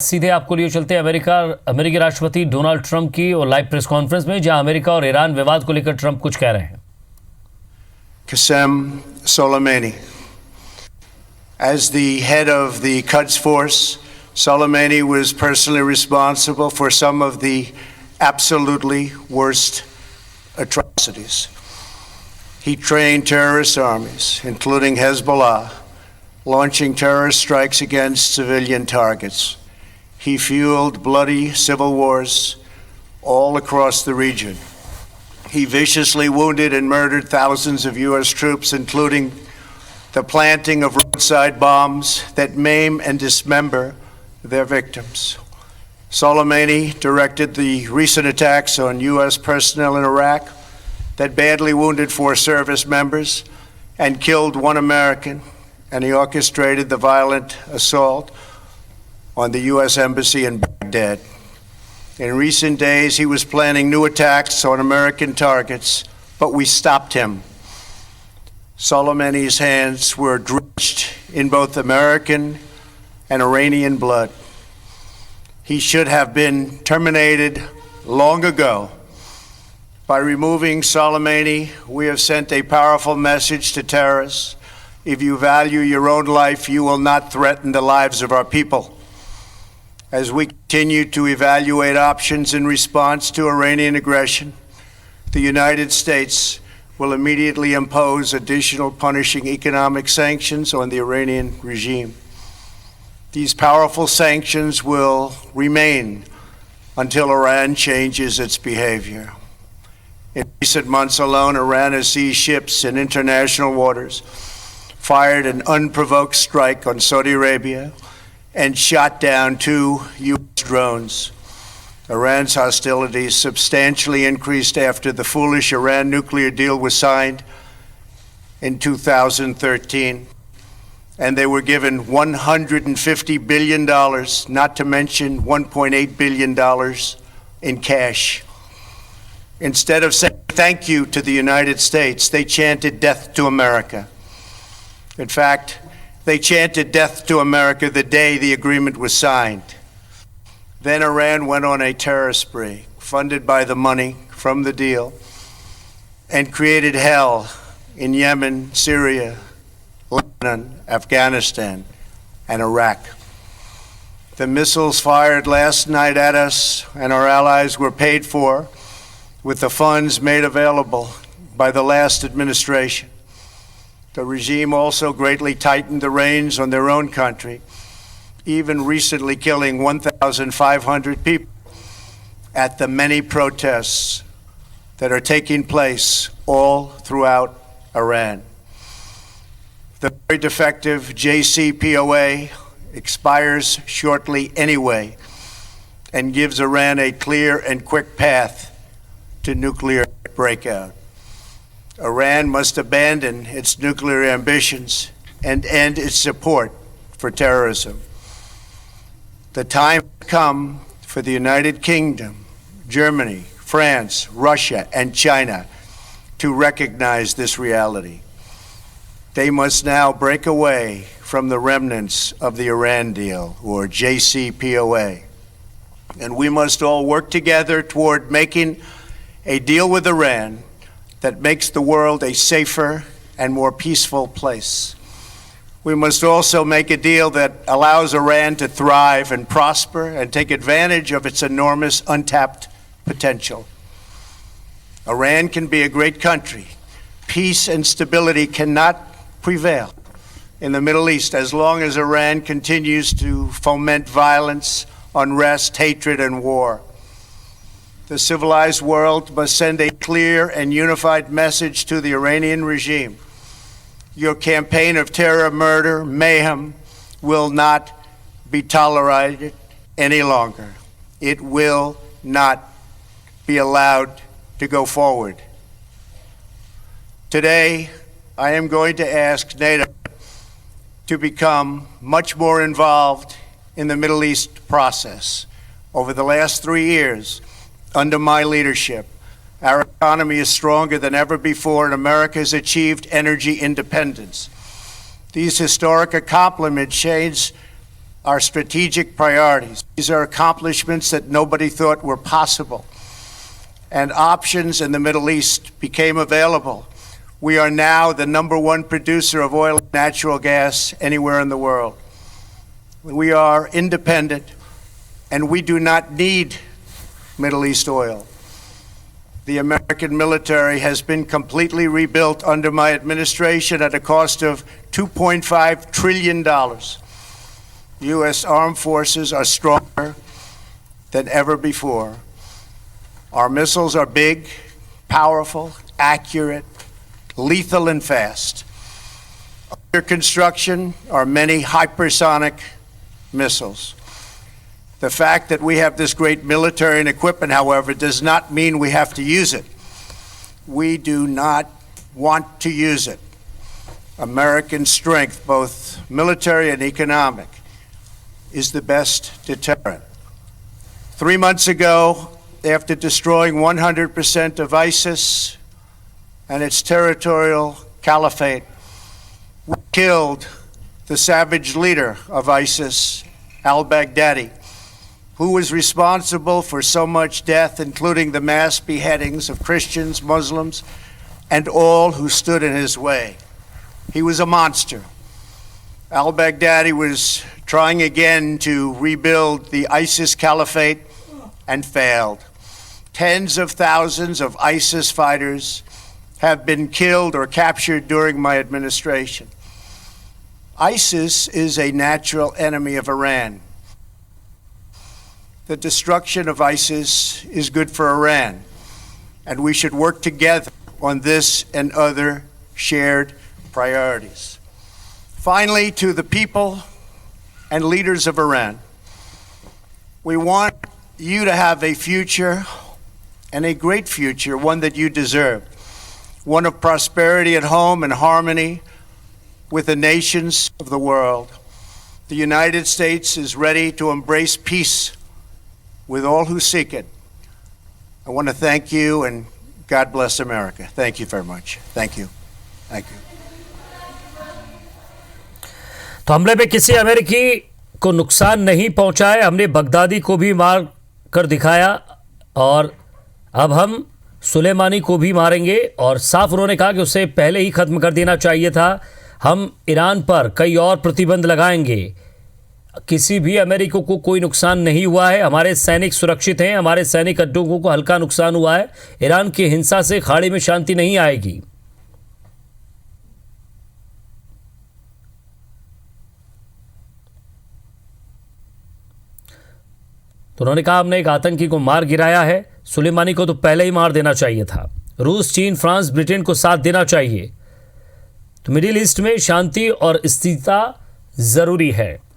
सीधे आपको लिए चलते हैं अमेरिकी राष्ट्रपति डोनाल्ड ट्रंप की और लाइव प्रेस कॉन्फ्रेंस में, जहां अमेरिका और ईरान विवाद को लेकर ट्रंप कुछ कह रहे हैं। Qasem Soleimani. As the head of the Quds Force, Soleimani was personally responsible for some of the absolutely worst atrocities. He trained terrorist armies, including Hezbollah, launching terrorist strikes against civilian targets. He fueled bloody civil wars all across the region. He viciously wounded and murdered thousands of U.S. troops, including the planting of roadside bombs that maim and dismember their victims. Soleimani directed the recent attacks on U.S. personnel in Iraq that badly wounded 4 service members and killed 1 American, and he orchestrated the violent assault on the U.S. Embassy in Baghdad. In recent days, he was planning new attacks on American targets, but we stopped him. Soleimani's hands were drenched in both American and Iranian blood. He should have been terminated long ago. By removing Soleimani, we have sent a powerful message to terrorists. If you value your own life, you will not threaten the lives of our people. As we continue to evaluate options in response to Iranian aggression, the United States will immediately impose additional punishing economic sanctions on the Iranian regime. These powerful sanctions will remain until Iran changes its behavior. In recent months alone, Iran has seized ships in international waters, fired an unprovoked strike on Saudi Arabia, and shot down 2 U.S. drones. Iran's hostilities substantially increased after the foolish Iran nuclear deal was signed in 2013, and they were given $150 billion, not to mention $1.8 billion in cash. Instead of saying thank you to the United States, they chanted death to America. In fact, they chanted death to America the day the agreement was signed. Then Iran went on a terror spree, funded by the money from the deal, and created hell in Yemen, Syria, Lebanon, Afghanistan, and Iraq. The missiles fired last night at us and our allies were paid for with the funds made available by the last administration. The regime also greatly tightened the reins on their own country, even recently killing 1,500 people at the many protests that are taking place all throughout Iran. The very defective JCPOA expires shortly anyway and gives Iran a clear and quick path to nuclear breakout. Iran must abandon its nuclear ambitions and end its support for terrorism. The time has come for the United Kingdom, Germany, France, Russia, and China to recognize this reality. They must now break away from the remnants of the Iran deal, or JCPOA. And we must all work together toward making a deal with Iran that makes the world a safer and more peaceful place. We must also make a deal that allows Iran to thrive and prosper and take advantage of its enormous untapped potential. Iran can be a great country. Peace and stability cannot prevail in the Middle East as long as Iran continues to foment violence, unrest, hatred, and war. The civilized world must send a clear and unified message to the Iranian regime. Your campaign of terror, murder, mayhem will not be tolerated any longer. It will not be allowed to go forward. Today, I am going to ask NATO to become much more involved in the Middle East process. Over the last 3 years, under my leadership, our economy is stronger than ever before, and America has achieved energy independence. These historic accomplishments our strategic priorities. These are accomplishments that nobody thought were possible. And options in the Middle East became available. We are now the #1 producer of oil and natural gas anywhere in the world. We are independent, and we do not need Middle East oil. The American military has been completely rebuilt under my administration at a cost of $2.5 trillion. U.S. armed forces are stronger than ever before. Our missiles are big, powerful, accurate, lethal, and fast. Under construction are many hypersonic missiles. The fact that we have this great military and equipment, however, does not mean we have to use it. We do not want to use it. American strength, both military and economic, is the best deterrent. 3 months ago, after destroying 100% of ISIS and its territorial caliphate, we killed the savage leader of ISIS, al-Baghdadi, who was responsible for so much death, including the mass beheadings of Christians, Muslims, and all who stood in his way. He was a monster. Al-Baghdadi was trying again to rebuild the ISIS caliphate and failed. Tens of thousands of ISIS fighters have been killed or captured during my administration. ISIS is a natural enemy of Iran. The destruction of ISIS is good for Iran, and we should work together on this and other shared priorities. Finally, to the people and leaders of Iran, we want you to have a future, and a great future, one that you deserve, one of prosperity at home and harmony with the nations of the world. The United States is ready to embrace peace with all who seek it. I want to thank you, and God bless America. Thank you very much. Thank you. Thank you. तो हमले में किसी अमेरिकी को नुकसान नहीं पहुंचा है। हमने बगदादी को भी मार कर दिखाया और अब हम सुलेमानी को भी मारेंगे। और साफ उन्होंने कहा कि उसे पहले ही ख़त्म कर देना चाहिए था। हम ईरान पर कई और प्रतिबंध लगाएंगे। किसी भी अमेरिकी को कोई नुकसान नहीं हुआ है। हमारे सैनिक सुरक्षित हैं। हमारे सैनिक अड्डों को हल्का नुकसान हुआ है। ईरान की हिंसा से खाड़ी में शांति नहीं आएगी। तो उन्होंने कहा हमने एक आतंकी को मार गिराया है। सुलेमानी को तो पहले ही मार देना चाहिए था। रूस, चीन, फ्रांस, ब्रिटेन को साथ देना चाहिए। तो मिडिल ईस्ट में शांति और स्थिरता जरूरी है।